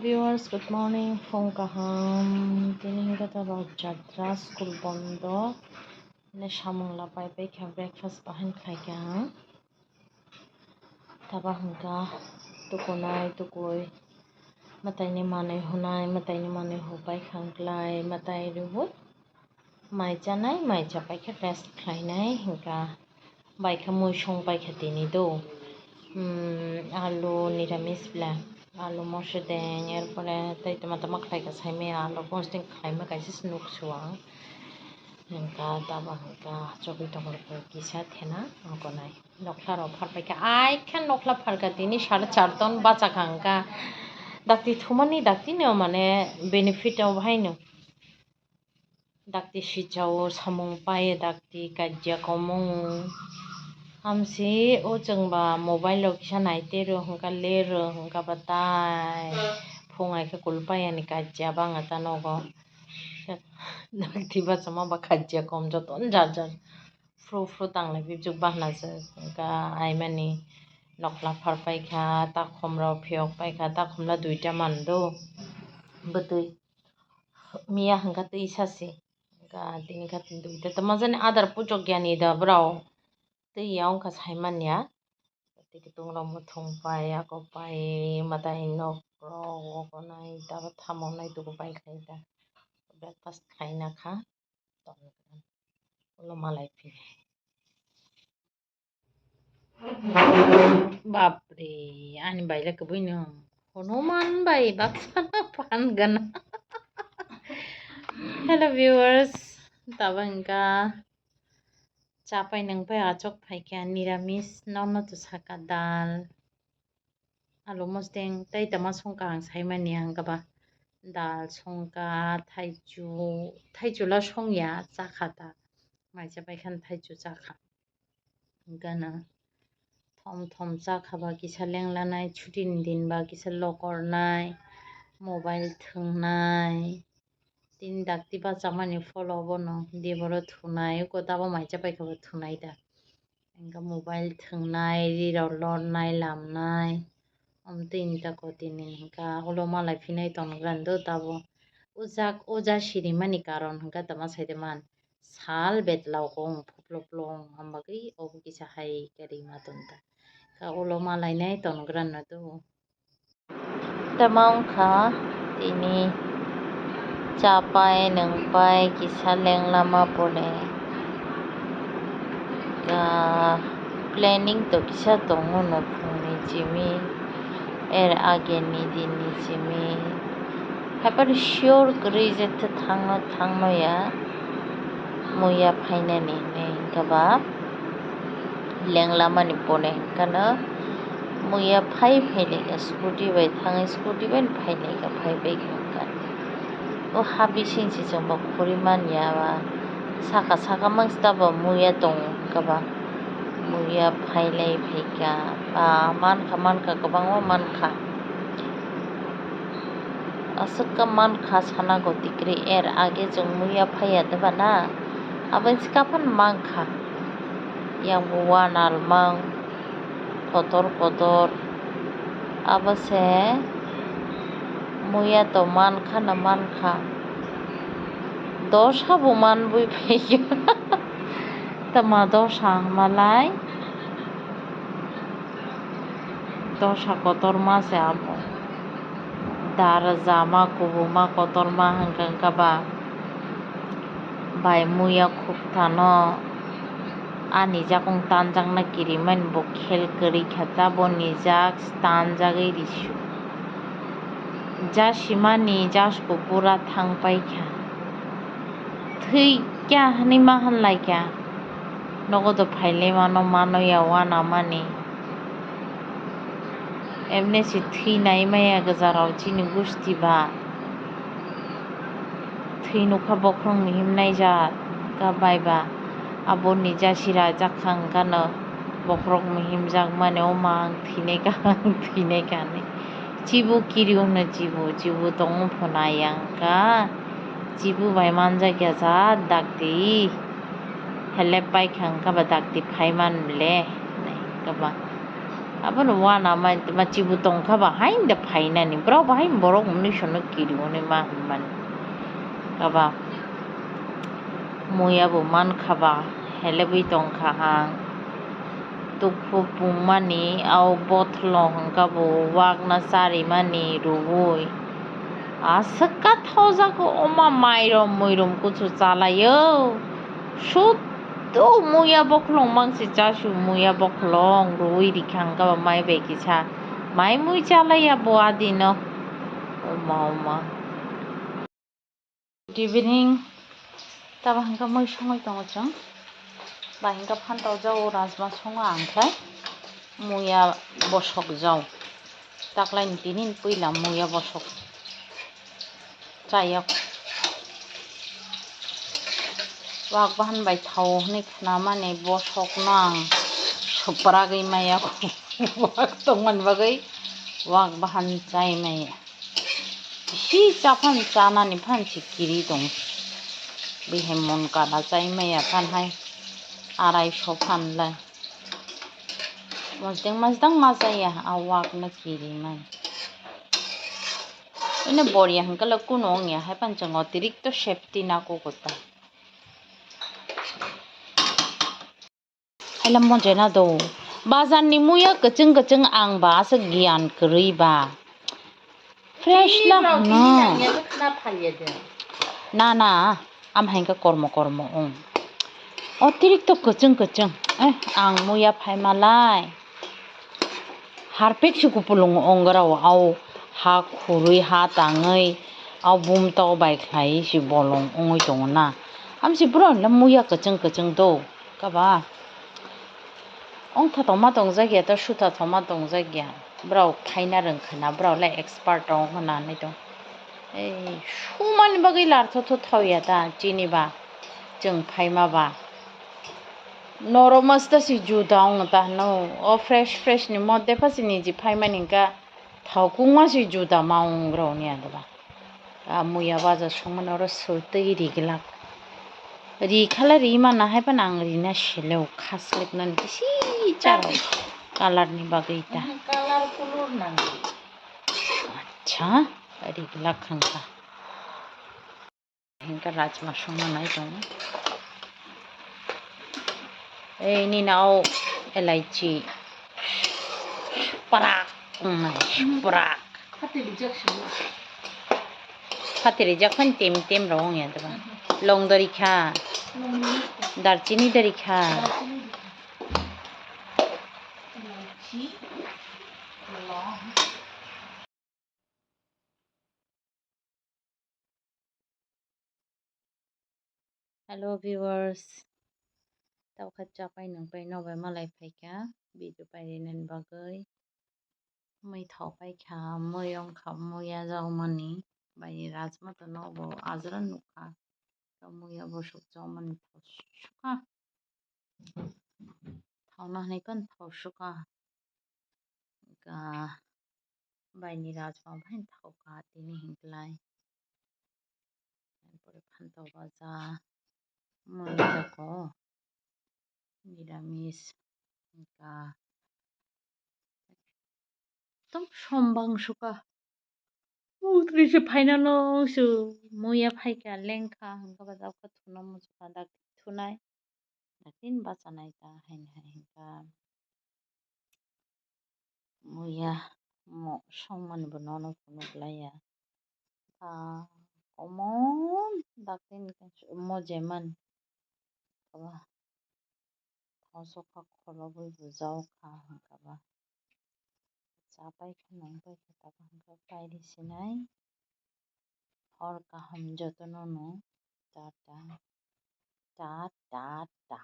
Viewers, good morning. Phone kaham tini kata rojatra school bondo ne samungla pai pai kha breakfast bahan khai kang taba hungka tukunai tukui matai ni manai hunai matai ni manai hupai khangklai matai rubu mai chanai mai chapai kha rest khlainai hingka bai kha mui song pai kha tini do আলু নিরামিষ bla আলু মসুর Deng এরপরে তাই তোমার খাইকা সাইমে আলু posting Khaimah কাইসে স্নুক সুয়াং Hakka দাবা Hakka চবি টমরফোর কিসা থেনা অঙ্কনাই নখলার ফারপাইকা আইখান নখলা ফারকা তিনি 4.5 টন বাচা খাঙ্কা ডাক্তি থুমানি ডাক্তি নেও মানে বেনিফিটাও ভাইনো ডাক্তি সিচাও সামং পায়ে ডাক্তি কাজিয়া কমং Hamsi o chungba mobile lo kisa naite ro hungka le ro hungka batai phungai ka kulpai ani kajja banga tanogo nakti ba chama ba kajja kom joton jar jar fru tangle bijuk bahna je hungka ai mani nokla pharpai kha ta khomra phiok pai kha ta khomla duita mando butui miya hungka tui sasi hungka tini kha duita tamajani adar puchok gyani da brao tui yaung ka saimanya tiki tungrong muthung pai ako pai matai nok rok nai taba thamong nai tuku pai khai da breakfast khaina kha ulo malai phi bapre ani baila kabuino Hanuman bai baksana pan gana hello viewers tabangka চাপাই নং পাই আচক ফাইকা নিরামিষ নন তো সাকা ডাল আলু মসদেং তাই তামা সংকা আং সাইমানি আংগাবা ডাল সংকা থাইচুলা সংয়া চাখাতা মাইজা পাইখান থাইচু চাখা গানা থম থম চাখাবা কিসা লেংলানাই ছুটিন দিন বা কিসা লকরনাই mobile থুংনাই tin dakti ba chamani follow bono deboro thunai ko dabo maija pai kha thunai da enga mobile thungnai riror lornai lamnai tin ta ko tini ka ulo malai phinai tongran do dabo uja sirimani karon hangka tama saide man sal betlaw kong phoploplong hambagi obu kisa hai kari matonta ka ulo malai nai tongran na do tamang kha tini capai nengpai kisah leng lama pole ka planning to kisah tongo no phungni jimi age ni dini jimi habar sure kri je thangno ya muya phaina ni ne kaba leng lama ni pole kana muya phai phele ka scooty bai thang scooty bai phaile ka phai bai ka o habi sinsi jomba khuriman yawa saka mangsta ba muya tong kaba muya phailai phaika ba manka kabangma manka asaka manka sana gotikri age jong muya phaya deba na aban skapan manka yang buwan almang kotor abase muya to manka dosha buman bui phayo tama dosha malai dosha kotor ma se amo dar jama kubuma kotor ma hangkang kaba bai muya khub thano ani jakong tanjang na kiriman bo khel kari khata bo nijak tanjagai risu ja simani jasko pura thangpai kha thei kya hani mahan lai kya nogodo phaile mano ya wana mani emne si thei nai maya gajarau chini gusti ba thei nukha bokrong mihim nai ja ka baiba abo nija sira jakhang kana bokrong mihim jak mane o mang thine ka ni jibu kiriu na jibu tong phonayang ka jibu bai manja kya ja dakti hele pai khang ka ba dakti phaiman le nai ka ba abon wana machibu tongkha ba hain da phaina ni bro ba hain borok muni sono kiri oni ma man kaba muya bo man khaba helebui tongkha hang tukhu pumani au bothlo hangka bo wakna sari mani rubui asaka thaujago oma mairom muirom kuchu chalayo suddo muya boklong mangsi chasu muya boklong rui rikhangka ba mai bai kisa mai mui chalaya bo adino oma good evening taba hangka moi songoi tongo chong ba hingka phantau jau rajma songo angklai muya bosok jau taklai ni tinin puila muya bosok chayak wak bahan bai thau hini khnamani bosok nang sopragui maya wak tongman bagui wak bahan chai maya si chaphan chanani phan sikiri dong bihai mon kana chai maya phan hai 250 phan lai masdang mazaya awak na kiri man ini boria hangkala kunong ya hai pan chango tirikto safety na ko kota halam mon jena do bazar ni muya kaching ang ba asa gyan kri ba fresh la na am hangka kormo ong অতিরিক্ত kaching ang muya phai malai harpek sukupulung ongrao au ha khurui ha tangai au bum to bai khlai si bolong ongoi tongna amsi bro la muya kaching do kaba ong tha toma tongjagya to shuta thoma tongjagya bro khaina rengkhana bro la expert ong hona nei to ei sumani bagai lar tho thauya ta chini ba जों फाइमा बा नरमस्त si judaung ta no o fresh ni modde phasini ji phaima ninka thaukungma si juda maung ro ni adaba muya baja songman oro sultei rigla ri khala ri ma na hai pan ang ri na shileu khaslik nan si charo color ni bagai ta color color na acha rigla khangka hingka rajma songma nai dong ei ni nao elaichi prak pati rijak phan tem rong ya daba long dari kha darchini dari kha hello viewers tau khacha pai nang pai no bai malai phaika video pai nen bagai mai thau pai kha moi ong kha moya jau mani bai rajma to no bo ajran nukha to moya bo suk jau mani suka thau na nei kan thau suka ka bai ni rajma bhain thau ka tini hinglai pore phan tau baja moi jako নিরামিষ ఇంకా 좀 সম্방수가 우트리시 파이나노스 모야 파이까 랭카 한가 바자고 투나 무스가 dak 투나이 natin basanayta hinka moya mo songman bonono punuklaya komon dakin mo jeman kaba Thausoka khorobui bujau kha hankaba chapai khanang pai khata hankaba pairi sinai hor kaham jotono no ta ta ta ta ta